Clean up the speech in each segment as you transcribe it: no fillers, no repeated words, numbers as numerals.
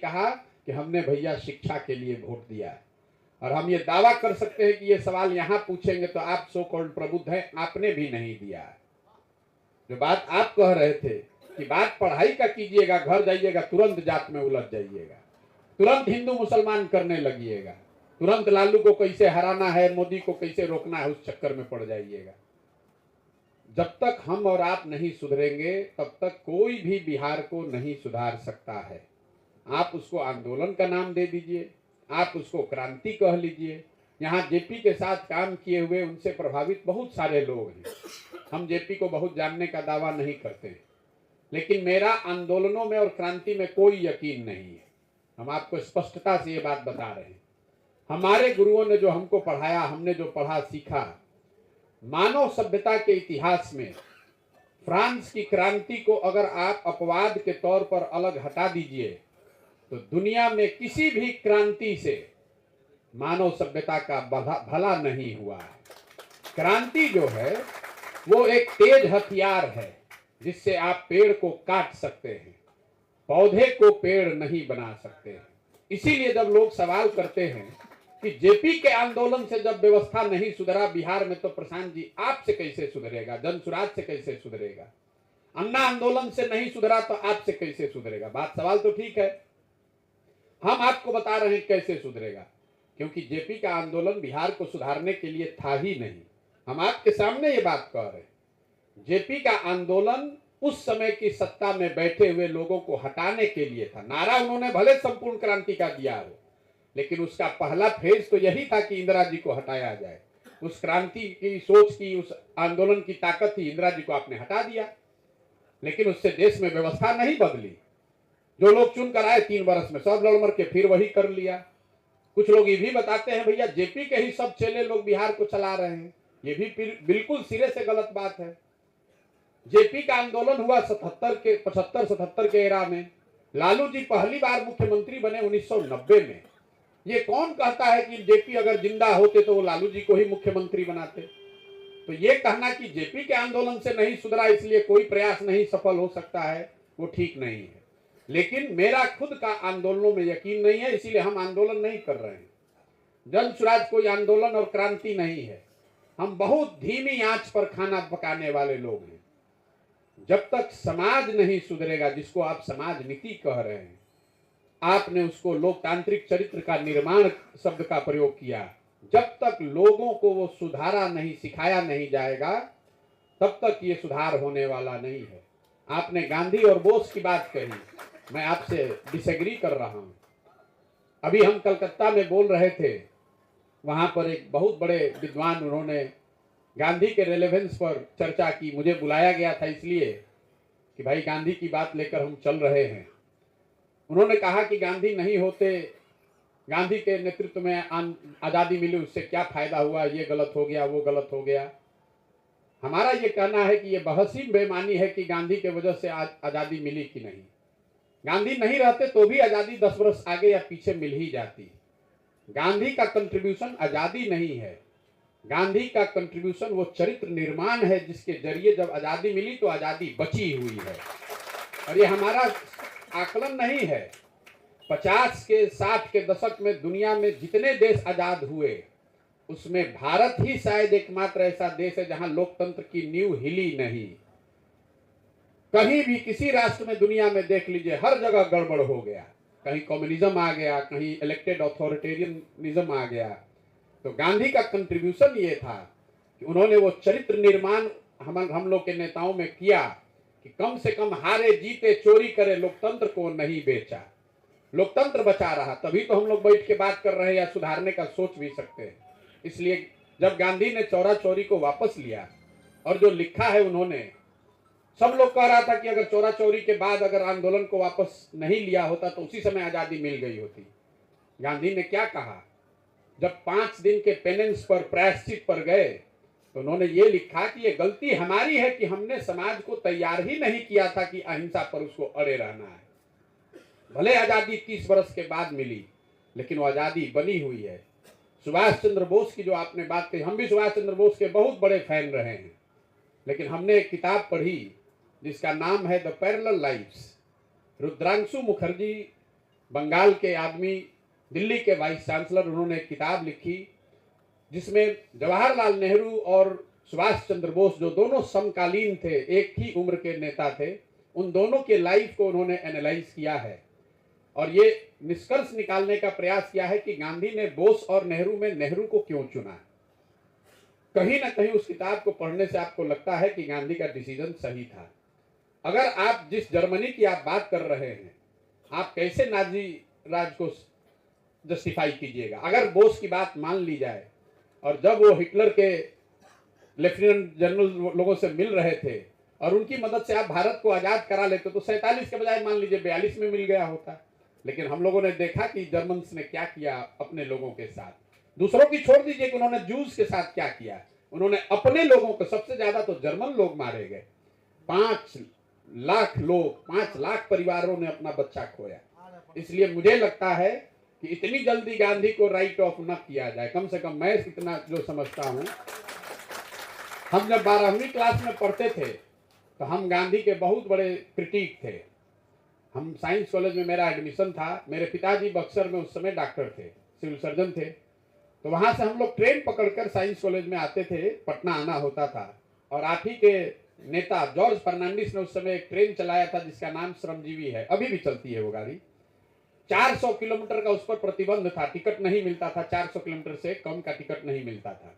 कहा कि हमने भैया शिक्षा के लिए वोट दिया है और हम ये दावा कर सकते हैं कि ये सवाल यहां पूछेंगे तो आप सो कॉल्ड प्रबुद्ध हैं, आपने भी नहीं दिया है। जो बात आप कह रहे थे कि बात पढ़ाई का कीजिएगा, घर जाइएगा तुरंत जात में उलझ जाइएगा, तुरंत हिंदू मुसलमान करने लगिएगा, तुरंत लालू को कैसे हराना है, मोदी को कैसे रोकना है, उस चक्कर में पड़ जाइएगा। जब तक हम और आप नहीं सुधरेंगे तब तक कोई भी बिहार को नहीं सुधार सकता है। आप उसको आंदोलन का नाम दे दीजिए, आप उसको क्रांति कह लीजिए। यहाँ जेपी के साथ काम किए हुए उनसे प्रभावित बहुत सारे लोग हैं। हम जेपी को बहुत जानने का दावा नहीं करते हैं, लेकिन मेरा आंदोलनों में और क्रांति में कोई यकीन नहीं है। हम आपको स्पष्टता से ये बात बता रहे हैं। हमारे गुरुओं ने जो हमको पढ़ाया, हमने जो पढ़ा सीखा, मानव सभ्यता के इतिहास में फ्रांस की क्रांति को अगर आप अपवाद के तौर पर अलग हटा दीजिए तो दुनिया में किसी भी क्रांति से मानव सभ्यता का भला नहीं हुआ है। क्रांति जो है वो एक तेज हथियार है जिससे आप पेड़ को काट सकते हैं, पौधे को पेड़ नहीं बना सकते हैं। इसीलिए जब लोग सवाल करते हैं कि जेपी के आंदोलन से जब व्यवस्था नहीं सुधरा बिहार में, तो प्रशांत जी आपसे कैसे सुधरेगा, जनसुराज से कैसे सुधरेगा, अन्ना आंदोलन से नहीं सुधरा तो आपसे कैसे सुधरेगा। बात सवाल तो ठीक है, हम आपको बता रहे हैं कैसे सुधरेगा, क्योंकि जेपी का आंदोलन बिहार को सुधारने के लिए था ही नहीं। हम आपके सामने ये बात कह रहे हैं, जेपी का आंदोलन उस समय की सत्ता में बैठे हुए लोगों को हटाने के लिए था। नारा उन्होंने भले संपूर्ण क्रांति का दिया हो, लेकिन उसका पहला फेज तो यही था कि इंदिरा जी को हटाया जाए। उस क्रांति की सोच की, उस आंदोलन की ताकत थी, इंदिरा जी को आपने हटा दिया, लेकिन उससे देश में व्यवस्था नहीं बदली। जो लोग चुनकर आए 3 वर्ष में सब लड़ मर के फिर वही कर लिया। कुछ लोग ये भी बताते हैं भैया जेपी के ही सब चेले लोग बिहार को चला रहे हैं, ये भी बिल्कुल सिरे से गलत बात है। जेपी का आंदोलन हुआ 75-77 के एरा में। लालू जी पहली बार मुख्यमंत्री बने 1990 में। ये कौन कहता है कि जेपी अगर जिंदा होते तो वो लालू जी को ही मुख्यमंत्री बनाते। तो ये कहना कि जेपी के आंदोलन से नहीं सुधरा इसलिए कोई प्रयास नहीं सफल हो सकता है, वो ठीक नहीं है। लेकिन मेरा खुद का आंदोलनों में यकीन नहीं है, इसीलिए हम आंदोलन नहीं कर रहे हैं। जन स्वराज कोई आंदोलन और क्रांति नहीं है। हम बहुत धीमी आंच पर खाना पकाने वाले लोग हैं। जब तक समाज नहीं सुधरेगा, जिसको आप समाज नीति कह रहे हैं, आपने उसको लोकतांत्रिक चरित्र का निर्माण शब्द का प्रयोग किया, जब तक लोगों को वो सुधारा नहीं, सिखाया नहीं जाएगा, तब तक ये सुधार होने वाला नहीं है। आपने गांधी और बोस की बात कही, मैं आपसे डिसएग्री कर रहा हूं। अभी हम कलकत्ता में बोल रहे थे, वहां पर एक बहुत बड़े विद्वान, उन्होंने गांधी के रेलेवेंस पर चर्चा की। मुझे बुलाया गया था इसलिए कि भाई गांधी की बात लेकर हम चल रहे हैं। उन्होंने कहा कि गांधी नहीं होते, गांधी के नेतृत्व में आजादी मिली, उससे क्या फायदा हुआ, ये गलत हो गया, वो गलत हो गया। हमारा ये कहना है कि ये बहस ही बेमानी है कि गांधी के वजह से आजादी मिली कि नहीं। गांधी नहीं रहते तो भी आजादी 10 वर्ष आगे या पीछे मिल ही जाती। गांधी का कंट्रीब्यूशन आजादी नहीं है, गांधी का कंट्रीब्यूशन वो चरित्र निर्माण है जिसके जरिए जब आजादी मिली तो आजादी बची हुई है। और ये हमारा आकलन नहीं है। 50 के 60 के दशक में दुनिया में जितने देश आजाद हुए, उसमें भारत ही शायद एकमात्र ऐसा देश है जहां लोकतंत्र की नींव हिली नहीं। कहीं भी किसी राष्ट्र में दुनिया में देख लीजिए, हर जगह गड़बड़ हो गया। कहीं कम्युनिज्म आ गया, कहीं इलेक्टेड ऑथोरिटेरियनिज्म आ गया। तो गांधी का कंट्रीब्यूशन ये था कि उन्होंने वो चरित्र निर्माण हम लोग के नेताओं में किया कि कम से कम हारे जीते चोरी करे, लोकतंत्र को नहीं बेचा, लोकतंत्र बचा रहा। तभी तो हम लोग बैठ के बात कर रहे हैं या सुधारने का सोच भी सकते हैं। इसलिए जब गांधी ने चौरा चौरी को वापस लिया और जो लिखा है उन्होंने, सब लोग कह रहा था कि अगर चौरा चौरी के बाद अगर आंदोलन को वापस नहीं लिया होता तो उसी समय आजादी मिल गई होती। गांधी ने क्या कहा, जब 5 दिन के पेनेंस पर, प्रायश्चित पर गए, तो उन्होंने ये लिखा कि ये गलती हमारी है कि हमने समाज को तैयार ही नहीं किया था कि अहिंसा पर उसको अड़े रहना है। भले आजादी 30 वर्ष के बाद मिली, लेकिन वो आजादी बनी हुई है। सुभाष चंद्र बोस की जो आपने बात कही, हम भी सुभाष चंद्र बोस के बहुत बड़े फैन रहे हैं, लेकिन हमने एक किताब पढ़ी जिसका नाम है the parallel lives. Rudrangshu Mukherjee Bengal के आदमी, दिल्ली के वाइस चांसलर, उन्होंने एक किताब लिखी जिसमें जवाहरलाल नेहरू और सुभाष चंद्र बोस, जो दोनों समकालीन थे, एक ही उम्र के नेता थे, उन दोनों के लाइफ को उन्होंने एनालाइज किया है और ये निष्कर्ष निकालने का प्रयास किया है कि गांधी ने बोस और नेहरू में नेहरू को क्यों चुना। कहीं ना कहीं उस किताब को पढ़ने से आपको लगता है कि गांधी का डिसीजन सही था। अगर आप जिस जर्मनी की आप बात कर रहे हैं, आप कैसे नाजी राज को जस्टिफाई कीजिएगा? अगर बोस की बात मान ली जाए और जब वो हिटलर के लेफ्टिनेंट जनरल लोगों से मिल रहे थे और उनकी मदद से आप भारत को आजाद करा लेते तो 47 के बजाय मान लीजिए 42 में मिल गया होता। लेकिन हम लोगों ने देखा कि जर्मन्स ने क्या किया अपने लोगों के साथ। दूसरों की छोड़ दीजिए कि उन्होंने जूस के साथ क्या किया, उन्होंने अपने लोगों को, सबसे ज्यादा तो जर्मन लोग मारे गए। 5 लाख लोग, 5 लाख परिवारों ने अपना बच्चा खोया। इसलिए मुझे लगता है कि इतनी जल्दी गांधी को राइट ऑफ न किया जाए। कम से कम मैं इतना जो समझता हूं, हम जब 12वीं क्लास में पढ़ते थे तो हम गांधी के बहुत बड़े क्रिटिक थे। हम साइंस कॉलेज में मेरा एडमिशन था। मेरे पिताजी बक्सर में उस समय डॉक्टर थे, सिविल सर्जन थे। तो वहां से हम लोग ट्रेन पकड़कर साइंस कॉलेज में आते थे, पटना आना होता था। और आप ही के नेता जॉर्ज फर्नांडिस ने उस समय एक ट्रेन चलाया था जिसका नाम श्रमजीवी है, अभी भी चलती है वो गाड़ी। 400 किलोमीटर का उस पर प्रतिबंध था, टिकट नहीं मिलता था, 400 किलोमीटर से कम का टिकट नहीं मिलता था।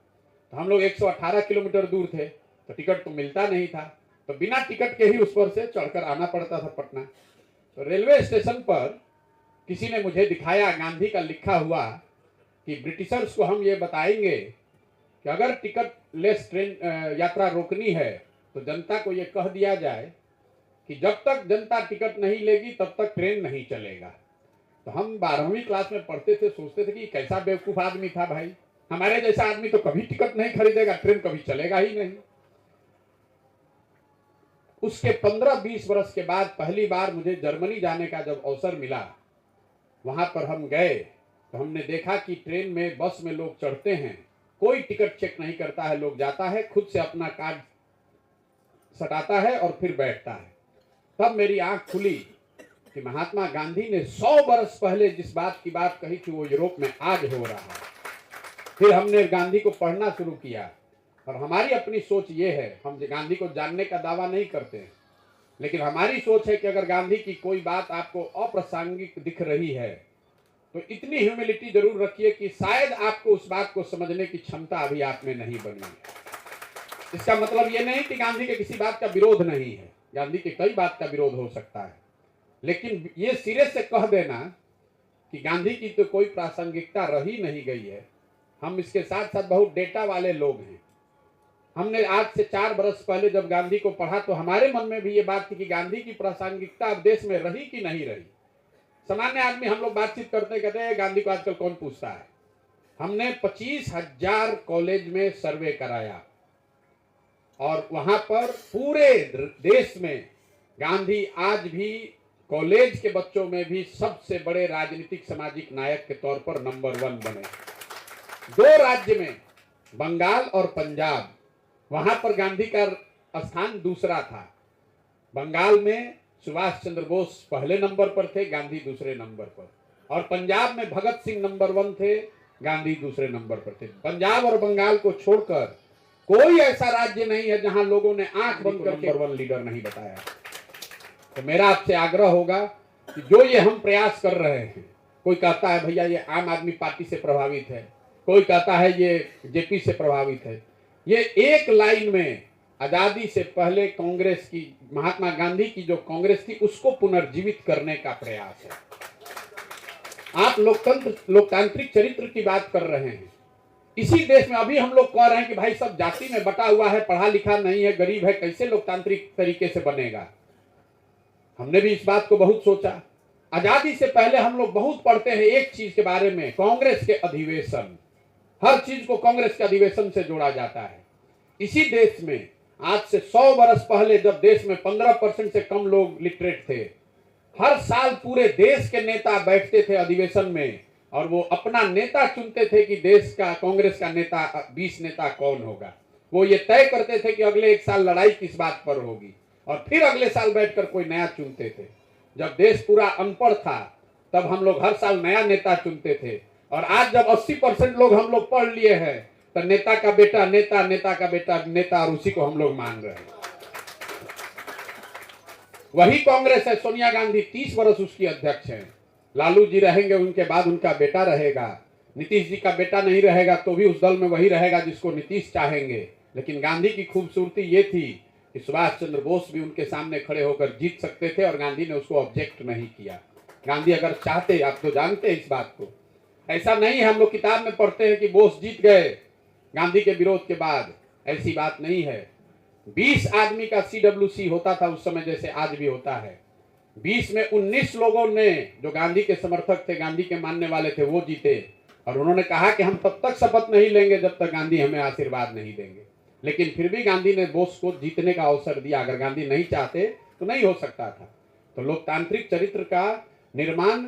तो हम लोग 118 किलोमीटर दूर थे तो टिकट तो मिलता नहीं था, तो बिना टिकट के ही उस पर से चढ़कर आना पड़ता था पटना। तो रेलवे स्टेशन पर किसी ने मुझे दिखाया गांधी का लिखा हुआ कि ब्रिटिशर्स को हम ये बताएंगे कि अगर टिकट लेस ट्रेन यात्रा रोकनी है तो जनता को ये कह दिया जाए कि जब तक जनता टिकट नहीं लेगी तब तक ट्रेन नहीं चलेगा। तो हम 12वीं क्लास में पढ़ते थे, सोचते थे कि कैसा बेवकूफ आदमी था भाई, हमारे जैसा आदमी तो कभी टिकट नहीं खरीदेगा, ट्रेन कभी चलेगा ही नहीं। उसके 15-20 वर्ष के बाद पहली बार मुझे जर्मनी जाने का जब अवसर मिला, वहां पर हम गए तो हमने देखा कि ट्रेन में, बस में लोग चढ़ते हैं, कोई टिकट चेक नहीं करता है, लोग जाता है, खुद से अपना कार्ड सटाता है और फिर बैठता है। तब मेरी आंख खुली कि महात्मा गांधी ने 100 वर्ष पहले जिस बात की बात कही थी वो यूरोप में आज हो रहा है। फिर हमने गांधी को पढ़ना शुरू किया और हमारी अपनी सोच ये है, हम गांधी को जानने का दावा नहीं करते हैं, लेकिन हमारी सोच है कि अगर गांधी की कोई बात आपको अप्रासंगिक दिख रही है तो इतनी ह्यूमिलिटी जरूर रखिए कि शायद आपको उस बात को समझने की क्षमता अभी आप में नहीं बनी है। इसका मतलब ये नहीं कि गांधी के किसी बात का विरोध नहीं है, गांधी के कई बात का विरोध हो सकता है, लेकिन ये सिरे से कह देना कि गांधी की तो कोई प्रासंगिकता रही नहीं गई है। हम इसके साथ साथ बहुत डेटा वाले लोग हैं। हमने आज से 4 वर्ष पहले जब गांधी को पढ़ा तो हमारे मन में भी ये बात थी कि गांधी की प्रासंगिकता अब देश में रही कि नहीं रही। सामान्य आदमी, हम लोग बातचीत करते कहते हैं गांधी को आजकल कौन पूछता है। हमने 25,000 कॉलेज में सर्वे कराया और वहां पर पूरे देश में गांधी आज भी कॉलेज के बच्चों में भी सबसे बड़े राजनीतिक सामाजिक नायक के तौर पर नंबर 1 बने। 2 राज्य में, बंगाल और पंजाब, वहां पर गांधी का स्थान दूसरा था। बंगाल में सुभाष चंद्र बोस पहले नंबर पर थे, गांधी दूसरे नंबर पर, और पंजाब में भगत सिंह नंबर 1 थे, गांधी दूसरे नंबर पर थे। पंजाब और बंगाल को छोड़कर कोई ऐसा राज्य नहीं है जहां लोगों ने आंख बंद करके नंबर 1 लीडर नहीं बताया। तो मेरा आपसे आग्रह होगा कि जो ये हम प्रयास कर रहे हैं, कोई कहता है भैया ये आम आदमी पार्टी से प्रभावित है, कोई कहता है ये जेपी से प्रभावित है, ये एक लाइन में आजादी से पहले कांग्रेस की, महात्मा गांधी की जो कांग्रेस थी उसको पुनर्जीवित करने का प्रयास है। आप लोकतांत्रिक चरित्र की बात कर रहे हैं। इसी देश में अभी हम लोग कह रहे हैं कि भाई सब जाति में बटा हुआ है, पढ़ा लिखा नहीं है, गरीब है, कैसे लोकतांत्रिक तरीके से बनेगा। हमने भी इस बात को बहुत सोचा। आजादी से पहले हम लोग बहुत पढ़ते हैं एक चीज के बारे में, कांग्रेस के अधिवेशन। हर चीज को कांग्रेस के अधिवेशन से जोड़ा जाता है। इसी देश में आज से 100 वर्ष पहले जब देश में 15% से कम लोग लिटरेट थे, हर साल पूरे देश के नेता बैठते थे अधिवेशन में और वो अपना नेता चुनते थे कि देश का, कांग्रेस का नेता, 20 नेता कौन होगा। वो ये तय करते थे कि अगले 1 साल लड़ाई किस बात पर होगी और फिर अगले साल बैठकर कोई नया चुनते थे। जब देश पूरा अनपढ़ था तब हम लोग हर साल नया नेता चुनते थे, और आज जब 80% लोग हम लोग पढ़ लिए हैं तो नेता का बेटा नेता, नेता का बेटा नेता, और उसी को हम लोग मान रहे हैं। वही कांग्रेस है, सोनिया गांधी 30 वर्ष उसकी अध्यक्ष हैं। लालू जी रहेंगे, उनके बाद उनका बेटा रहेगा। नीतीश जी का बेटा नहीं रहेगा तो भी उस दल में वही रहेगा जिसको नीतीश चाहेंगे। लेकिन गांधी की खूबसूरती ये थी कि सुभाष चंद्र बोस भी उनके सामने खड़े होकर जीत सकते थे और गांधी ने उसको ऑब्जेक्ट नहीं किया। गांधी अगर चाहते, आप तो जानते हैं इस बात को, ऐसा नहीं है हम लोग किताब में पढ़ते हैं कि बोस जीत गए गांधी के विरोध के बाद, ऐसी बात नहीं है। 20 आदमी का CWC होता था उस समय, जैसे आज भी होता है। 20 में 19 लोगों ने, जो गांधी के समर्थक थे, गांधी के मानने वाले थे, वो जीते। और उन्होंने कहा कि हम तब तक शपथ नहीं लेंगे जब तक गांधी हमें आशीर्वाद नहीं देंगे। लेकिन फिर भी गांधी ने बोस को जीतने का अवसर दिया। अगर गांधी नहीं चाहते तो नहीं हो सकता था। तो लोकतांत्रिक चरित्र का निर्माण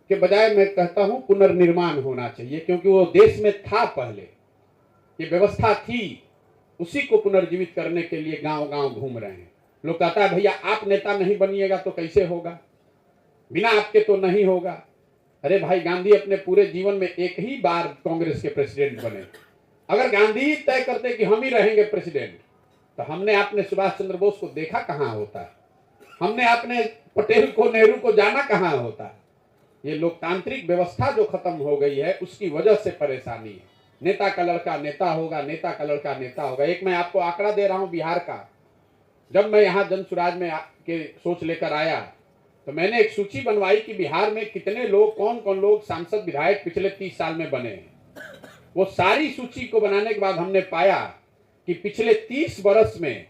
के बजाय मैं कहता हूं पुनर्निर्माण होना चाहिए, क्योंकि वो देश में था पहले, ये व्यवस्था थी, उसी को पुनर्जीवित करने के लिए गांव गांव घूम रहे हैं। लोग कहता है भैया आप नेता नहीं बनिएगा तो कैसे होगा, बिना आपके तो नहीं होगा। अरे भाई, गांधी अपने पूरे जीवन में एक ही बार कांग्रेस के प्रेसिडेंट बने। अगर गांधी ही तय करते कि हम ही रहेंगे प्रेसिडेंट, तो हमने अपने सुभाष चंद्र बोस को देखा कहां होता है, हमने अपने पटेल को, नेहरू को जाना कहां होता है। ये लोकतांत्रिक व्यवस्था जो खत्म हो गई है उसकी वजह से परेशानी है। नेता का लड़का नेता होगा, नेता का लड़का नेता होगा। एक मैं आपको आंकड़ा दे रहा हूं बिहार का। जब मैं यहाँ जन सुराज में के सोच लेकर आया तो मैंने एक सूची बनवाई कि बिहार में कितने लोग, कौन कौन लोग सांसद विधायक पिछले 30 साल में बने हैं। वो सारी सूची को बनाने के बाद हमने पाया कि पिछले 30 वर्ष में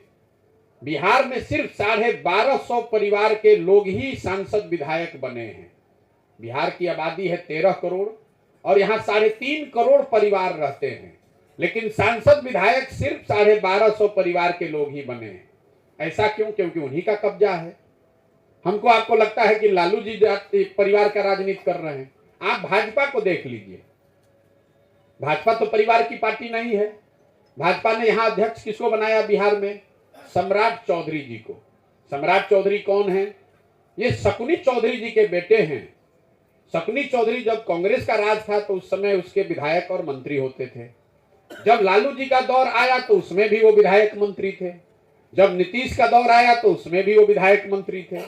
बिहार में सिर्फ 1250 परिवार के लोग ही सांसद विधायक बने हैं। बिहार की आबादी है 13 करोड़ और यहाँ 3.5 करोड़ परिवार रहते हैं, लेकिन सांसद विधायक सिर्फ 1250 परिवार के लोग ही बने हैं। ऐसा क्यों? क्योंकि उन्हीं का कब्जा है। हमको, आपको लगता है कि लालू जी परिवार का राजनीति कर रहे हैं। आप भाजपा को देख लीजिए, भाजपा तो परिवार की पार्टी नहीं है। भाजपा ने यहाँ अध्यक्ष किसको बनाया बिहार में? सम्राट चौधरी जी को। सम्राट चौधरी कौन है? ये शकुनी चौधरी जी के बेटे हैं। शकुनी चौधरी जब कांग्रेस का राज था तो उस समय उसके विधायक और मंत्री होते थे। जब लालू जी का दौर आया तो उसमें भी वो विधायक मंत्री थे। जब नीतीश का दौर आया तो उसमें भी वो विधायक मंत्री थे।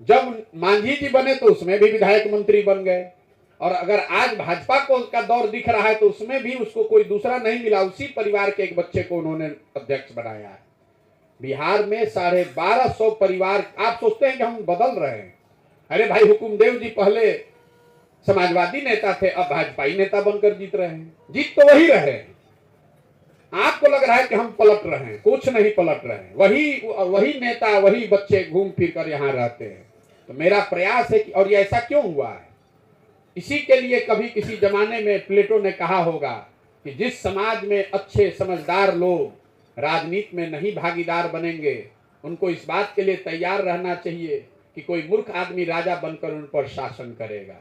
जब मांझी जी बने तो उसमें भी विधायक मंत्री बन गए। और अगर आज भाजपा को का दौर दिख रहा है तो उसमें भी उसको कोई दूसरा नहीं मिला, उसी परिवार के एक बच्चे को उन्होंने अध्यक्ष बनाया है। बिहार में 1250 परिवार। आप सोचते हैं कि हम बदल रहे हैं? अरे भाई, हुकुमदेव जी पहले समाजवादी नेता थे, अब भाजपाई नेता बनकर जीत रहे हैं। जीत तो वही रहे हैं। आपको लग रहा है कि हम पलट रहे हैं, कुछ नहीं पलट रहे हैं। वही नेता, वही बच्चे घूम फिर कर यहाँ रहते हैं। तो मेरा प्रयास है कि, और ये ऐसा क्यों हुआ है, इसी के लिए कभी किसी जमाने में प्लेटो ने कहा होगा कि जिस समाज में अच्छे समझदार लोग राजनीति में नहीं भागीदार बनेंगे, उनको इस बात के लिए तैयार रहना चाहिए कि कोई मूर्ख आदमी राजा बनकर उन पर शासन करेगा।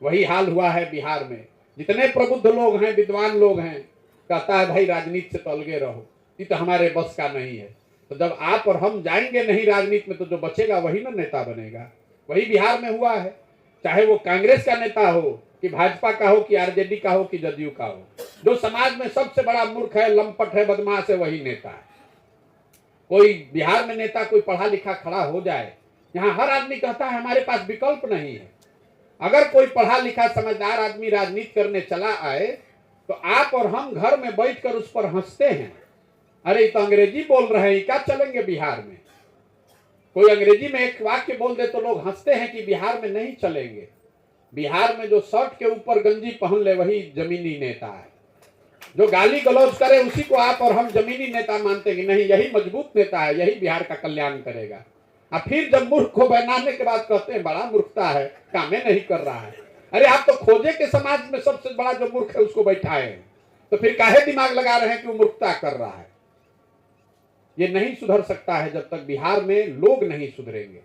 वही हाल हुआ है बिहार में। जितने प्रबुद्ध लोग हैं, विद्वान लोग हैं, कहता है भाई राजनीति से तो अलगे रहो, ये तो हमारे बस का नहीं है। तो जब आप और हम जाएंगे नहीं राजनीति में तो जो बचेगा वही ना नेता बनेगा। वही बिहार में हुआ है। चाहे वो कांग्रेस का नेता हो कि भाजपा का हो कि आरजेडी का हो कि जदयू का हो, जो समाज में सबसे बड़ा मूर्ख है, लंपट है, बदमाश है, वही नेता है। कोई बिहार में नेता कोई पढ़ा लिखा खड़ा हो जाए, यहाँ हर आदमी कहता है हमारे पास विकल्प नहीं है। अगर कोई पढ़ा लिखा समझदार आदमी राजनीति करने चला आए तो आप और हम घर में बैठकर उस पर हंसते हैं। अरे तो अंग्रेजी बोल रहे हैं, क्या चलेंगे बिहार में? कोई अंग्रेजी में एक वाक्य बोल दे तो लोग हंसते हैं कि बिहार में नहीं चलेंगे। बिहार में जो शर्ट के ऊपर गंजी पहन ले वही जमीनी नेता है। जो गाली गलौज करे उसी को आप और हम जमीनी नेता मानते हैं कि नहीं, यही मजबूत नेता है, यही बिहार का कल्याण करेगा। और फिर जब मूर्ख को बनाने के बाद कहते हैं बड़ा मूर्खता है, कामें नहीं कर रहा है। अरे आप तो खोजे के समाज में सबसे बड़ा जो मूर्ख है उसको बैठाए हैं, तो फिर काहे दिमाग लगा रहे हैं कि वो मूर्खता कर रहा है? ये नहीं सुधर सकता है जब तक बिहार में लोग नहीं सुधरेंगे।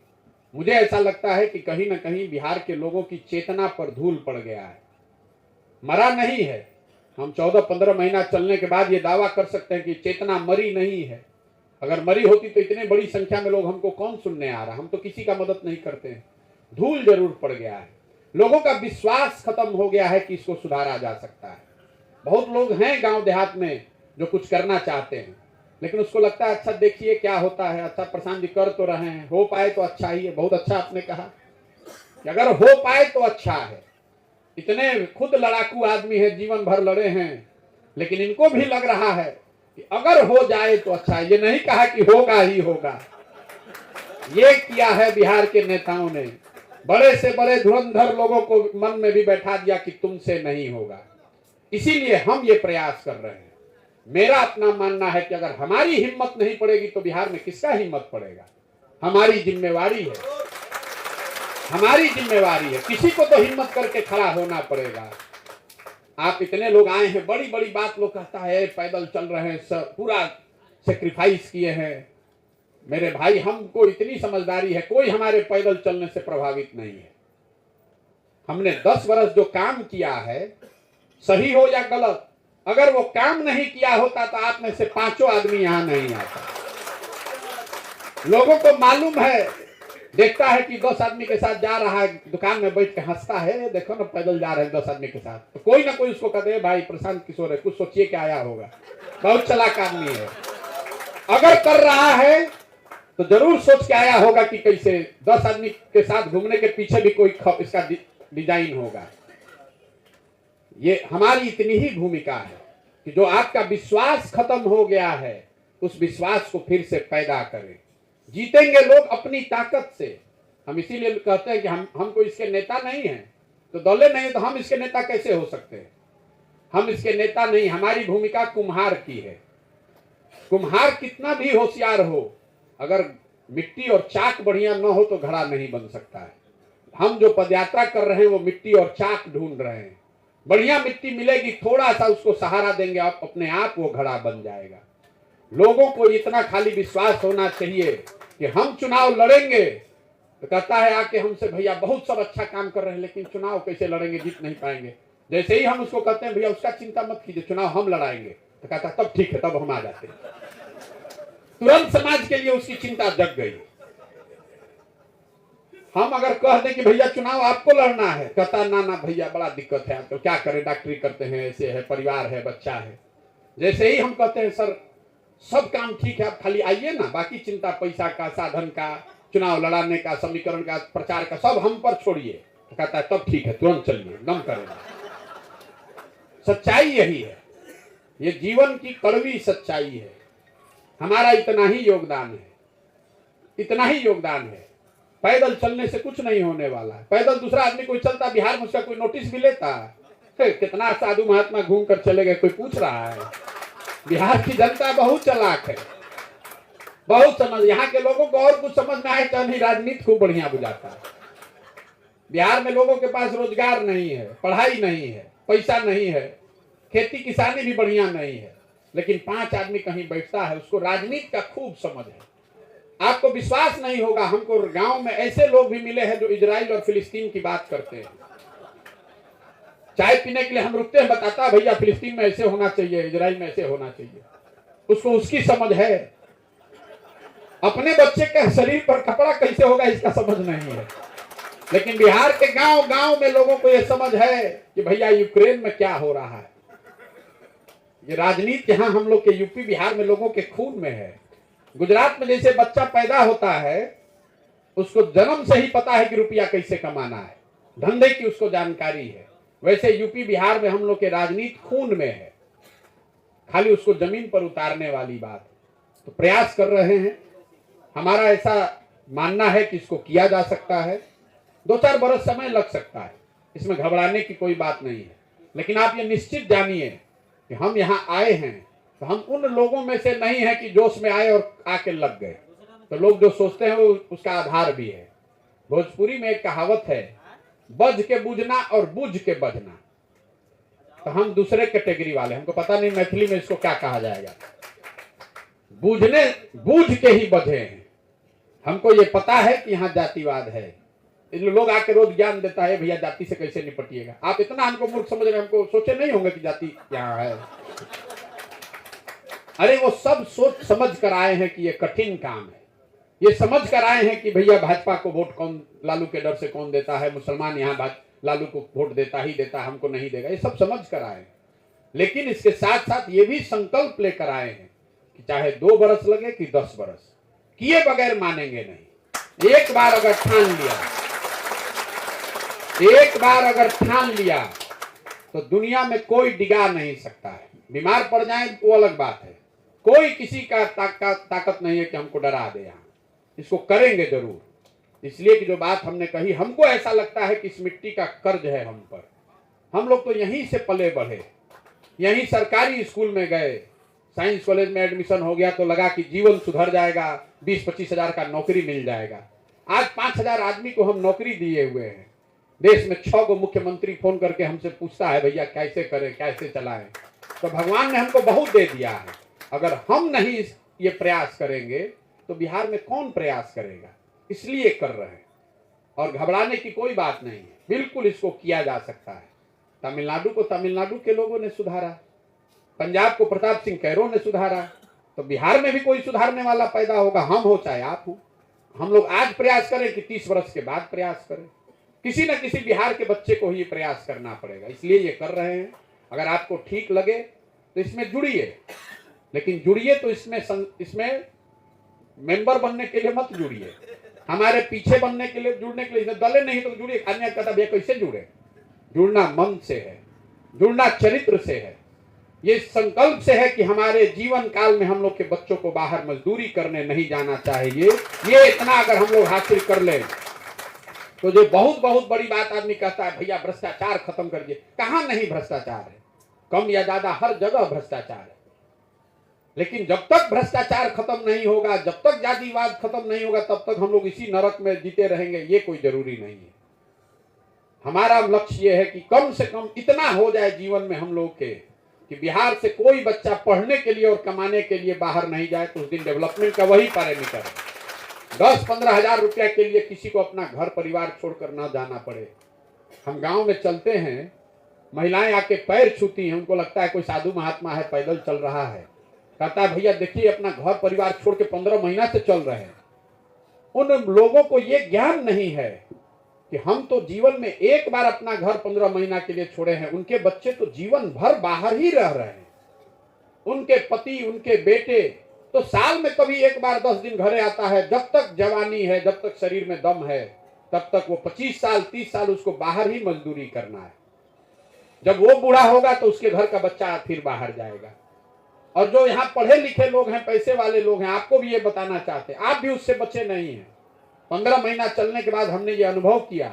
मुझे ऐसा लगता है कि कहीं ना कहीं बिहार के लोगों की चेतना पर धूल पड़ गया है। मरा नहीं है। हम 14-15 महीना चलने के बाद ये दावा कर सकते हैं कि चेतना मरी नहीं है। अगर मरी होती तो इतनी बड़ी संख्या में लोग हमको कौन सुनने आ रहा? हम तो किसी का मदद नहीं करते हैं। धूल जरूर पड़ गया है। लोगों का विश्वास खत्म हो गया है कि इसको सुधारा जा सकता है। बहुत लोग हैं गांव देहात में जो कुछ करना चाहते हैं, लेकिन उसको लगता है अच्छा देखिए क्या होता है, अच्छा प्रशांत जी कर तो रहे हैं, हो पाए तो अच्छा ही है। बहुत अच्छा आपने कहा कि अगर हो पाए तो अच्छा है। इतने खुद लड़ाकू आदमी है, जीवन भर लड़े हैं, लेकिन इनको भी लग रहा है कि अगर हो जाए तो अच्छा है। ये नहीं कहा कि होगा ही होगा। ये किया है बिहार के नेताओं ने, बड़े से बड़े धुरंधर लोगों को मन में भी बैठा दिया कि तुमसे नहीं होगा। इसीलिए हम ये प्रयास कर रहे हैं। मेरा अपना मानना है कि अगर हमारी हिम्मत नहीं पड़ेगी तो बिहार में किसका हिम्मत पड़ेगा। हमारी जिम्मेवारी है, हमारी जिम्मेवारी है। किसी को तो हिम्मत करके खड़ा होना पड़ेगा। आप इतने लोग आए हैं, बड़ी बड़ी बात लोग कहता है, पैदल चल रहे हैं, सब पूरा सेक्रीफाइस किए हैं। मेरे भाई, हमको इतनी समझदारी है, कोई हमारे पैदल चलने से प्रभावित नहीं है। हमने 10 वर्ष जो काम किया है, सही हो या गलत, अगर वो काम नहीं किया होता तो आप में से 5 आदमी यहां नहीं आता। लोगों को मालूम है, देखता है कि 10 आदमी के साथ जा रहा है, दुकान में बैठ के हंसता है, देखो ना पैदल जा रहे हैं 10 आदमी के साथ, तो कोई ना कोई उसको कहते हैं भाई प्रशांत किशोर है, कुछ सोचिए क्या आया होगा, बहुत चालाक आदमी है। अगर कर रहा है तो जरूर सोच के आया होगा कि कैसे 10 आदमी के साथ घूमने के पीछे भी कोई इसका डिजाइन होगा। ये हमारी इतनी ही भूमिका है कि जो आपका विश्वास खत्म हो गया है, उस विश्वास को फिर से पैदा करें। जीतेंगे लोग अपनी ताकत से। हम इसीलिए कहते हैं कि हमको इसके नेता नहीं है तो दौले नहीं, तो हम इसके नेता कैसे हो सकते हैं। हम इसके नेता नहीं, हमारी भूमिका कुम्हार की है। कुम्हार कितना भी होशियार हो, अगर मिट्टी और चाक बढ़िया न हो तो घड़ा नहीं बन सकता है। हम जो पदयात्रा कर रहे हैं वो मिट्टी और चाक ढूंढ रहे हैं। बढ़िया मिट्टी मिलेगी, थोड़ा सा उसको सहारा देंगे, आप अपने आप वो घड़ा बन जाएगा। लोगों को इतना खाली विश्वास होना चाहिए कि हम चुनाव लड़ेंगे तो कहता है आके हमसे, भैया बहुत सब अच्छा काम कर रहे हैं लेकिन चुनाव कैसे लड़ेंगे, जीत नहीं पाएंगे। जैसे ही हम उसको कहते हैं भैया उसका चिंता मत कीजिए, चुनाव हम लड़ाएंगे, तो कहता तब ठीक है, तब हम आ जाते हैं। तुरंत समाज के लिए उसकी चिंता जग गई। हम अगर कह दें कि भैया चुनाव आपको लड़ना है, कहता ना ना भैया बड़ा दिक्कत है, तो क्या करें, डॉक्टरी करते हैं, ऐसे है, परिवार है, बच्चा है। जैसे ही हम कहते हैं सर सब काम ठीक है, आप खाली आइए ना, बाकी चिंता पैसा का, साधन का, चुनाव लड़ाने का, समीकरण का, प्रचार का सब हम पर छोड़िए, तो कहता है तब ठीक है, तुरंत चलिए, दम करेंगे। सच्चाई यही है, ये जीवन की कड़वी सच्चाई है। हमारा इतना ही योगदान है, इतना ही योगदान है। पैदल चलने से कुछ नहीं होने वाला है। पैदल दूसरा आदमी कोई चलता, बिहार में उसका कोई नोटिस भी लेता है, कितना साधु महात्मा घूम कर चले गए, कोई पूछ रहा है। बिहार की जनता बहुत चालाक है, बहुत समझ। यहाँ के लोगों को और कुछ समझ में आए तो नहीं, राजनीति खूब बढ़िया बुझाता है। बिहार में लोगों के पास रोजगार नहीं है, पढ़ाई नहीं है, पैसा नहीं है, खेती किसानी भी बढ़िया नहीं है, लेकिन 5 आदमी कहीं बैठता है, उसको राजनीति का खूब समझ है। आपको विश्वास नहीं होगा, हमको गांव में ऐसे लोग भी मिले हैं जो इजराइल और फिलिस्तीन की बात करते हैं। चाय पीने के लिए हम रुकते हैं, बताता भैया फिलिस्तीन में ऐसे होना चाहिए, इजराइल में ऐसे होना चाहिए। उसको उसकी समझ है। अपने बच्चे के शरीर पर कपड़ा कैसे होगा इसका समझ नहीं है। लेकिन बिहार के गांव गांव में लोगों को यह समझ है कि भैया यूक्रेन में क्या हो रहा है। ये राजनीति यहाँ हम लोग के यूपी बिहार में लोगों के खून में है। गुजरात में जैसे बच्चा पैदा होता है, उसको जन्म से ही पता है कि रुपया कैसे कमाना है, धंधे की उसको जानकारी है, वैसे यूपी बिहार में हम लोग के राजनीति खून में है, खाली उसको जमीन पर उतारने वाली बात। तो प्रयास कर रहे हैं। हमारा ऐसा मानना है कि इसको किया जा सकता है। 2-4 बरस समय लग सकता है, इसमें घबराने की कोई बात नहीं है। लेकिन आप ये निश्चित जानिए कि हम यहाँ आए हैं तो हम उन लोगों में से नहीं है कि जोश में आए और आके लग गए। तो लोग जो सोचते हैं वो उसका आधार भी है। भोजपुरी में एक कहावत है, बज के बूझना और बूझ के बजना। तो हम दूसरे कैटेगरी वाले, हमको पता नहीं मैथिली में इसको क्या कहा जाएगा। बूझने बूझ के ही बधे हैं। हमको ये पता है कि यहाँ जातिवाद है, इसलिए लोग आके रोज ज्ञान देता है भैया जाति से कैसे निपटिएगा। आप इतना हमको मूर्ख समझ रहे हैं, हमको सोचे नहीं होंगे कि जाति यहाँ है। अरे वो सब सोच समझ कर आए हैं कि ये कठिन काम है, ये समझ कर आए हैं कि भैया भाजपा को वोट कौन, लालू के डर से कौन देता है, मुसलमान यहाँ लालू को वोट देता ही देता, हमको नहीं देगा, ये सब समझ कर आए हैं। लेकिन इसके साथ साथ ये भी संकल्प लेकर आए हैं कि चाहे 2 बरस लगे कि 10 बरस, किए बगैर मानेंगे नहीं। एक बार अगर ठान लिया तो दुनिया में कोई डिगा नहीं सकता है। बीमार पड़ जाए वो अलग बात है, कोई किसी का ताकत नहीं है कि हमको डरा दे। यहाँ इसको करेंगे जरूर। इसलिए कि जो बात हमने कही, हमको ऐसा लगता है कि इस मिट्टी का कर्ज है हम पर। हम लोग तो यहीं से पले बढ़े, यहीं सरकारी स्कूल में गए, साइंस कॉलेज में एडमिशन हो गया तो लगा कि जीवन सुधर जाएगा, 20-25 हजार का नौकरी मिल जाएगा। आज 5,000 आदमी को हम नौकरी दिए हुए हैं। देश में 6 गो मुख्यमंत्री फोन करके हमसे पूछता है भैया कैसे करें, कैसे चलाएं। तो भगवान ने हमको बहुत दे दिया है। अगर हम नहीं ये प्रयास करेंगे तो बिहार में कौन प्रयास करेगा? इसलिए कर रहे हैं और घबराने की कोई बात नहीं है, बिल्कुल इसको किया जा सकता है। तमिलनाडु को तमिलनाडु के लोगों ने सुधारा, पंजाब को प्रताप सिंह कैरो ने सुधारा, तो बिहार में भी कोई सुधारने वाला पैदा होगा, हम हो चाहे आप हो। हम लोग आज प्रयास करें कि 30 वर्ष के बाद प्रयास करें, किसी न किसी बिहार के बच्चे को ही प्रयास करना पड़ेगा, इसलिए ये कर रहे हैं। अगर आपको ठीक लगे तो इसमें जुड़िए, लेकिन जुड़िए तो इसमें मेंबर बनने के लिए मत जुड़िए, हमारे पीछे बनने के लिए, जुड़ने के लिए दले नहीं तो जुड़िए। अन्य कहता भैया कैसे जुड़े? जुड़ना मन से है, जुड़ना चरित्र से है, ये संकल्प से है कि हमारे जीवन काल में हम लोग के बच्चों को बाहर मजदूरी करने नहीं जाना चाहिए। ये इतना अगर हम लोग हासिल कर लें तो जो बहुत बहुत बड़ी बात आदमी कहता है भैया भ्रष्टाचार खत्म कर दिए, कहां नहीं भ्रष्टाचार है, कम या ज्यादा हर जगह भ्रष्टाचार है। लेकिन जब तक भ्रष्टाचार खत्म नहीं होगा, जब तक जातिवाद खत्म नहीं होगा, तब तक हम लोग इसी नरक में जीते रहेंगे, ये कोई जरूरी नहीं है। हमारा लक्ष्य ये है कि कम से कम इतना हो जाए जीवन में हम लोग के कि बिहार से कोई बच्चा पढ़ने के लिए और कमाने के लिए बाहर नहीं जाए। तो उस दिन डेवलपमेंट का वही पैरामीटर है। 10-15 हजार रुपया के लिए किसी को अपना घर परिवार छोड़कर ना जाना पड़े। हम गांव में चलते हैं, महिलाएं आके पैर छूती हैं, उनको लगता है कोई साधु महात्मा है, पैदल चल रहा है। कहता है भैया देखिए अपना घर परिवार छोड़ के 15 महीना से चल रहे हैं। उन लोगों को ये ज्ञान नहीं है कि हम तो जीवन में एक बार अपना घर 15 महीना के लिए छोड़े हैं, उनके बच्चे तो जीवन भर बाहर ही रह रहे हैं। उनके पति, उनके बेटे तो साल में कभी एक बार 10 दिन घरे आता है। जब तक जवानी है, जब तक शरीर में दम है, तब तक वो 25 साल 30 साल उसको बाहर ही मजदूरी करना है। जब वो बूढ़ा होगा तो उसके घर का बच्चा फिर बाहर जाएगा। और जो यहाँ पढ़े लिखे लोग हैं, पैसे वाले लोग हैं, आपको भी ये बताना चाहते हैं, आप भी उससे बचे नहीं हैं। 15 महीना चलने के बाद हमने ये अनुभव किया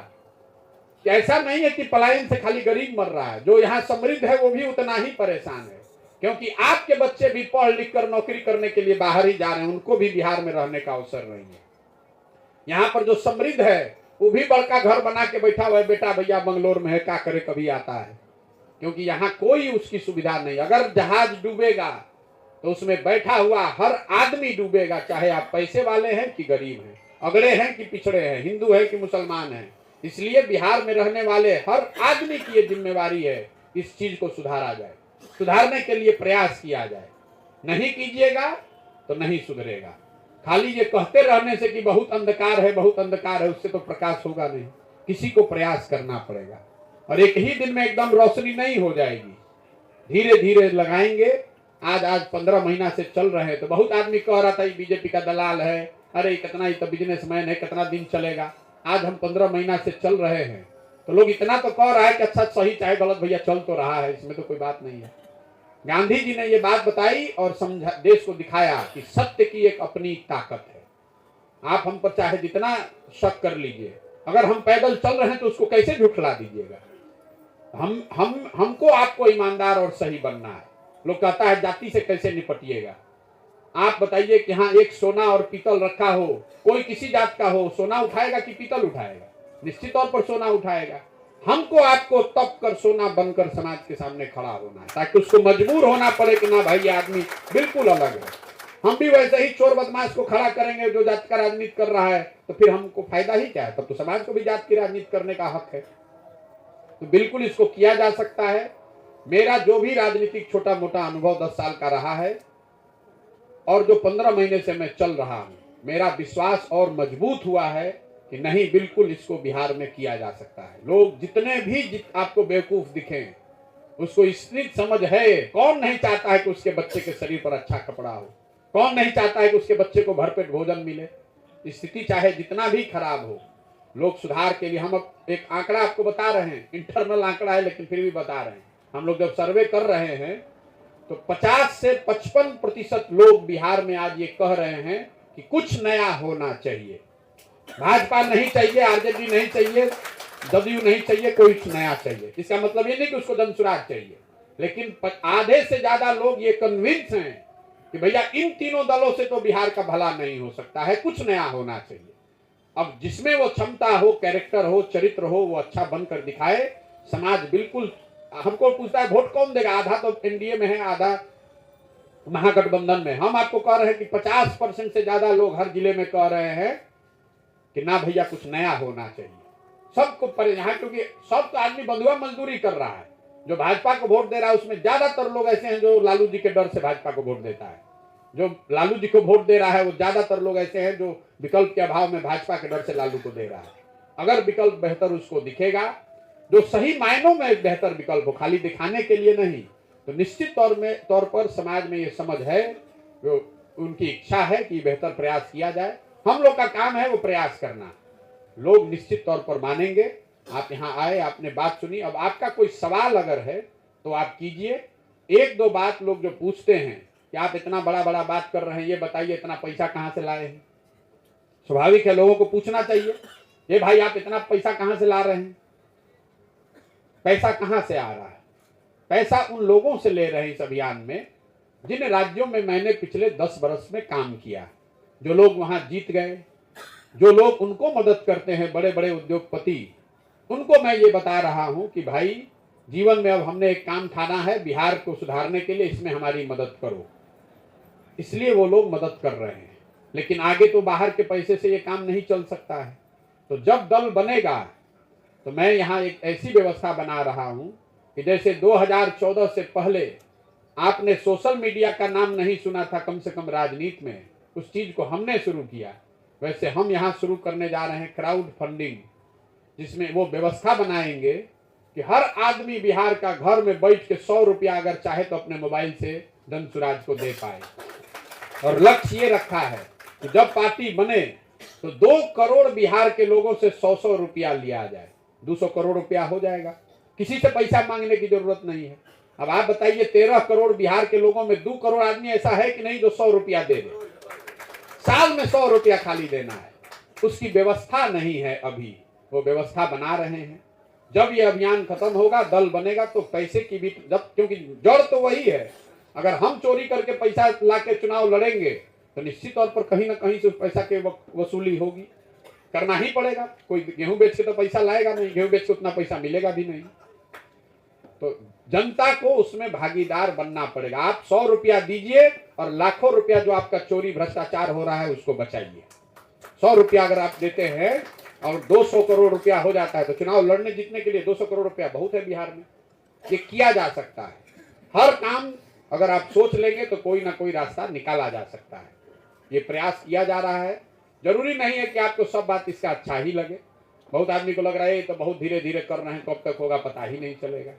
कि ऐसा नहीं है कि पलायन से खाली गरीब मर रहा है, जो यहाँ समृद्ध है वो भी उतना ही परेशान है। क्योंकि आपके बच्चे भी पढ़ लिख कर नौकरी करने के लिए बाहर ही जा रहे हैं, उनको भी बिहार में रहने का अवसर नहीं है। यहाँ पर जो समृद्ध है वो भी बड़का घर बना के बैठा हुआ है, बेटा भैया बंगलोर में है, क्या करे कभी आता है, क्योंकि यहाँ कोई उसकी सुविधा नहीं। अगर जहाज डूबेगा तो उसमें बैठा हुआ हर आदमी डूबेगा, चाहे आप पैसे वाले हैं कि गरीब हैं, अगड़े हैं कि पिछड़े हैं, हिंदू है कि मुसलमान है। इसलिए बिहार में रहने वाले हर आदमी की ये जिम्मेवारी है इस चीज को सुधारा जाए, सुधारने के लिए प्रयास किया जाए। नहीं कीजिएगा तो नहीं सुधरेगा। खाली ये कहते रहने से कि बहुत अंधकार है, बहुत अंधकार है, उससे तो प्रकाश होगा नहीं। किसी को प्रयास करना पड़ेगा और एक ही दिन में एकदम रोशनी नहीं हो जाएगी, धीरे धीरे लगाएंगे। आज 15 महीना से चल रहे हैं तो बहुत आदमी कह रहा था ये बीजेपी का दलाल है, अरे कितना ही तो बिजनेसमैन है, कितना दिन चलेगा। आज हम 15 महीना से चल रहे हैं तो लोग इतना तो कह रहा है कि अच्छा सही चाहे गलत भैया चल तो रहा है, इसमें तो कोई बात नहीं है। गांधी जी ने ये बात बताई और समझा, देश को दिखाया कि सत्य की एक अपनी ताकत है। आप हम पर चाहे जितना शक कर लीजिए, अगर हम पैदल चल रहे हैं तो उसको कैसे झुठला दीजिएगा। हमको आपको ईमानदार और सही बनना है। लोग कहता है जाति से कैसे निपटिएगा। आप बताइए कि हाँ एक सोना और पीतल रखा हो, कोई किसी जात का हो, सोना उठाएगा कि पीतल उठाएगा? निश्चित तौर पर सोना उठाएगा। हमको आपको तप कर सोना बनकर समाज के सामने खड़ा होना है, ताकि उसको मजबूर होना पड़े कि ना भाई ये आदमी बिल्कुल अलग है। हम भी वैसे ही चोर बदमाश को खड़ा करेंगे जो जात का राजनीति कर रहा है, तो फिर हमको फायदा ही क्या है? तब तो समाज को भी जात की राजनीति करने का हक है। तो बिल्कुल इसको किया जा सकता है। मेरा जो भी राजनीतिक छोटा मोटा अनुभव 10 साल का रहा है और जो 15 महीने से मैं चल रहा हूं, मेरा विश्वास और मजबूत हुआ है कि नहीं, बिल्कुल इसको बिहार में किया जा सकता है। लोग जितने भी आपको बेवकूफ दिखें, उसको इतनी समझ है। कौन नहीं चाहता है कि उसके बच्चे के शरीर पर अच्छा कपड़ा हो? कौन नहीं चाहता है कि उसके बच्चे को भरपेट भोजन मिले? स्थिति चाहे जितना भी खराब हो, लोग सुधार के लिए, हम अब एक आंकड़ा आपको बता रहे हैं, इंटरनल आंकड़ा है लेकिन फिर भी बता रहे हैं। हम लोग जब सर्वे कर रहे हैं तो 50 से 55% लोग बिहार में आज ये कह रहे हैं कि कुछ नया होना चाहिए। भाजपा नहीं चाहिए, आरजेडी नहीं चाहिए, जदयू नहीं चाहिए, कोई नया चाहिए। इसका मतलब ये नहीं कि उसको जनसुराज चाहिए, लेकिन आधे से ज्यादा लोग ये कन्विंस हैं कि भैया इन तीनों दलों से तो बिहार का भला नहीं हो सकता है, कुछ नया होना चाहिए। अब जिसमें वो क्षमता हो, कैरेक्टर हो, चरित्र हो, वो अच्छा बनकर दिखाए। समाज बिल्कुल हमको पूछता है वोट कौन देगा? आधा तो एनडीए में है, आधा महागठबंधन में। हम आपको कह रहे हैं कि 50% से ज्यादा लोग हर जिले में कह रहे हैं कि ना भैया कुछ नया होना चाहिए। सबको यहाँ, क्योंकि सब तो आदमी बंधुआ मजदूरी कर रहा है। जो भाजपा को वोट दे रहा है उसमें ज्यादातर लोग ऐसे हैं जो लालू जी के डर से भाजपा को वोट देता है। जो लालू जी को वोट दे रहा है वो ज्यादातर लोग ऐसे हैं जो विकल्प के अभाव में भाजपा के डर से लालू को दे रहा है। अगर विकल्प बेहतर उसको दिखेगा, जो सही मायनों में एक बेहतर विकल्प हो, खाली दिखाने के लिए नहीं, तो निश्चित तौर पर समाज में ये समझ है, उनकी इच्छा है कि बेहतर प्रयास किया जाए। हम लोग का काम है वो प्रयास करना। लोग निश्चित तौर पर मानेंगे। आप यहाँ आए, आपने बात सुनी। अब आपका कोई सवाल अगर है तो आप कीजिए। एक दो बात लोग जो पूछते हैं कि आप इतना बड़ा बड़ा बात कर रहे हैं, ये बताइए इतना पैसा कहाँ से लाए हैं? स्वाभाविक है, लोगों को पूछना चाहिए, ये भाई आप इतना पैसा कहाँ से ला रहे हैं? पैसा कहाँ से आ रहा है? पैसा उन लोगों से ले रहे हैं इस अभियान में जिन राज्यों में मैंने पिछले 10 बरस में काम किया, जो लोग वहां जीत गए, जो लोग उनको मदद करते हैं, बड़े बड़े उद्योगपति, उनको मैं ये बता रहा हूं कि भाई जीवन में अब हमने एक काम ठाना है बिहार को सुधारने के लिए, इसमें हमारी मदद करो। इसलिए वो लोग मदद कर रहे हैं। लेकिन आगे तो बाहर के पैसे से ये काम नहीं चल सकता है। तो जब दल बनेगा तो मैं यहाँ एक ऐसी व्यवस्था बना रहा हूं कि जैसे 2014 से पहले आपने सोशल मीडिया का नाम नहीं सुना था, कम से कम राजनीति में, उस चीज को हमने शुरू किया, वैसे हम यहाँ शुरू करने जा रहे हैं क्राउड फंडिंग, जिसमें वो व्यवस्था बनाएंगे कि हर आदमी बिहार का घर में बैठ के 100 रुपया अगर चाहे तो अपने मोबाइल से धनसुराज को दे पाए। और लक्ष्य ये रखा है कि जब पार्टी बने तो 2 करोड़ बिहार के लोगों से 100-100 रुपया लिया जाए। 200 करोड़ रुपया हो जाएगा, किसी से पैसा मांगने की जरूरत नहीं है। अब आप बताइए 13 करोड़ बिहार के लोगों में 2 करोड़ आदमी ऐसा है कि नहीं जो 100 रुपया दे दे? साल में 100 रुपया खाली देना है, उसकी व्यवस्था नहीं है अभी, वो व्यवस्था बना रहे हैं। जब ये अभियान खत्म होगा, दल बनेगा, तो पैसे की भी, जब, क्योंकि जड़ तो वही है। अगर हम चोरी करके पैसा लाके चुनाव लड़ेंगे तो निश्चित तौर पर कहीं ना कहीं से उस पैसा की वसूली होगी, करना ही पड़ेगा। कोई गेहूं बेच के तो पैसा लाएगा नहीं, गेहूं बेच के उतना पैसा मिलेगा भी नहीं। तो जनता को उसमें भागीदार बनना पड़ेगा। आप 100 रुपया दीजिए और लाखों रुपया जो आपका चोरी भ्रष्टाचार हो रहा है उसको बचाइए। 100 रुपया अगर आप देते हैं और 200 करोड़ रुपया हो जाता है तो चुनाव लड़ने जीतने के लिए 200 करोड़ रुपया बहुत है बिहार में। ये किया जा सकता है। हर काम अगर आप सोच लेंगे तो कोई ना कोई रास्ता निकाला जा सकता है। ये प्रयास किया जा रहा है। जरूरी नहीं है कि आपको सब बात इसका अच्छा ही लगे। बहुत आदमी को लग रहा है तो बहुत धीरे धीरे कर रहे हैं, कब तक होगा पता ही नहीं चलेगा।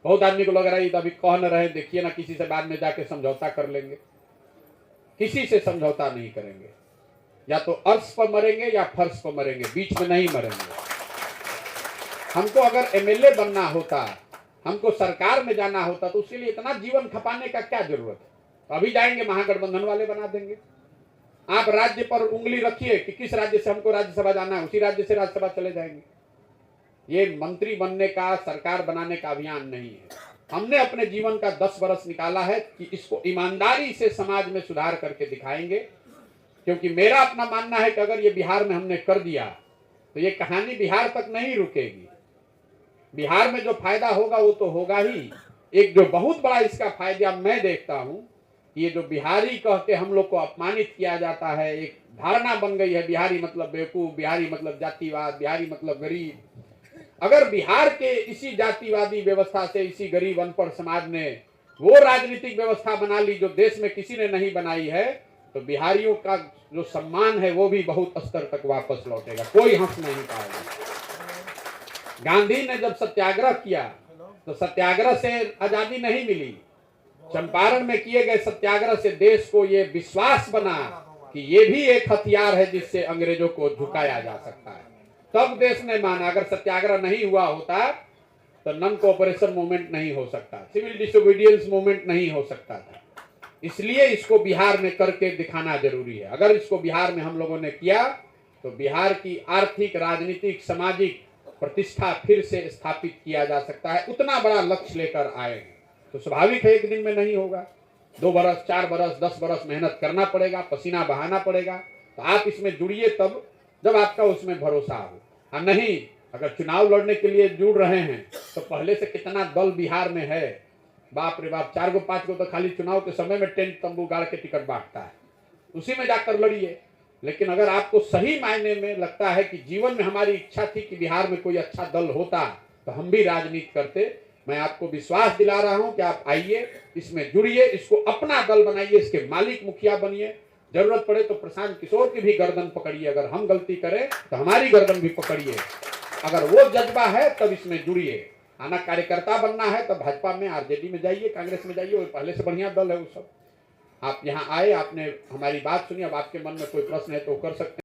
बहुत आदमी को लग रहा है तो अभी कह न रहे, देखिए ना किसी से बाद में जाके समझौता कर लेंगे। किसी से समझौता नहीं करेंगे। या तो अर्श पर मरेंगे या फर्श पर मरेंगे, बीच में नहीं मरेंगे। हमको अगर एमएलए बनना होता, हमको सरकार में जाना होता, तो उसके लिए इतना जीवन खपाने का क्या जरूरत है? अभी जाएंगे महागठबंधन वाले बना देंगे। आप राज्य पर उंगली रखिए कि किस राज्य से हमको राज्यसभा जाना है, उसी राज्य से राज्यसभा चले जाएंगे। ये मंत्री बनने का, सरकार बनाने का अभियान नहीं है। हमने अपने जीवन का 10 बरस निकाला है कि इसको ईमानदारी से समाज में सुधार करके दिखाएंगे। क्योंकि मेरा अपना मानना है कि अगर ये बिहार में हमने कर दिया तो ये कहानी बिहार तक नहीं रुकेगी। बिहार में जो फायदा होगा वो तो होगा ही। एक जो बहुत बड़ा इसका फायदा मैं देखता हूं, ये जो बिहारी कह के हम लोग को अपमानित किया जाता है, एक धारणा बन गई है बिहारी मतलब बेवकूफ, बिहारी मतलब जातिवाद, बिहारी मतलब गरीब। अगर बिहार के इसी जातिवादी व्यवस्था से, इसी गरीब अनपढ़ समाज ने वो राजनीतिक व्यवस्था बना ली जो देश में किसी ने नहीं बनाई है, तो बिहारियों का जो सम्मान है वो भी बहुत स्तर तक वापस लौटेगा, कोई हंस नहीं पाएगा। गांधी ने जब सत्याग्रह किया तो सत्याग्रह से आजादी नहीं मिली, चंपारण में किए गए सत्याग्रह से देश को ये विश्वास बना कि ये भी एक हथियार है जिससे अंग्रेजों को झुकाया जा सकता है। तब देश ने माना। अगर सत्याग्रह नहीं हुआ होता तो नॉन कोऑपरेशन मूवमेंट नहीं हो सकता, सिविल डिसोबीडियंस मूवमेंट नहीं हो सकता था। इसलिए इसको बिहार में करके दिखाना जरूरी है। अगर इसको बिहार में हम लोगों ने किया तो बिहार की आर्थिक, राजनीतिक, सामाजिक प्रतिष्ठा फिर से स्थापित किया जा सकता है। उतना बड़ा लक्ष्य लेकर आए हैं तो स्वाभाविक है एक दिन में नहीं होगा, 2 बरस, 4 बरस, 10 बरस मेहनत करना पड़ेगा, पसीना बहाना पड़ेगा। तो आप इसमें जुड़िए तब जब आपका उसमें भरोसा हो। और नहीं, अगर चुनाव लड़ने के लिए जुड़ रहे हैं तो पहले से कितना दल बिहार में है, बाप रे बाप, 4 गो 5 गो तो खाली चुनाव के समय में टेंट तंबू गाड़ के टिकट बांटता है, उसी में जाकर लड़िए। लेकिन अगर आपको सही मायने में लगता है कि जीवन में हमारी इच्छा थी कि बिहार में कोई अच्छा दल होता तो हम भी राजनीति करते, मैं आपको विश्वास दिला रहा हूं कि आप आइए, इसमें जुड़िए, इसको अपना दल बनाइए, इसके मालिक मुखिया बनिए। जरूरत पड़े तो प्रशांत किशोर की भी गर्दन पकड़िए, अगर हम गलती करें तो हमारी गर्दन भी पकड़िए। अगर वो जज्बा है तब इसमें जुड़िए। आना कार्यकर्ता बनना है तब भाजपा में, आरजेडी में जाइए, कांग्रेस में जाइए, वो पहले से बढ़िया दल है वो सब। आप यहाँ आए, आपने हमारी बात सुनी, अब आपके मन में कोई प्रश्न है तो कर सकते हैं।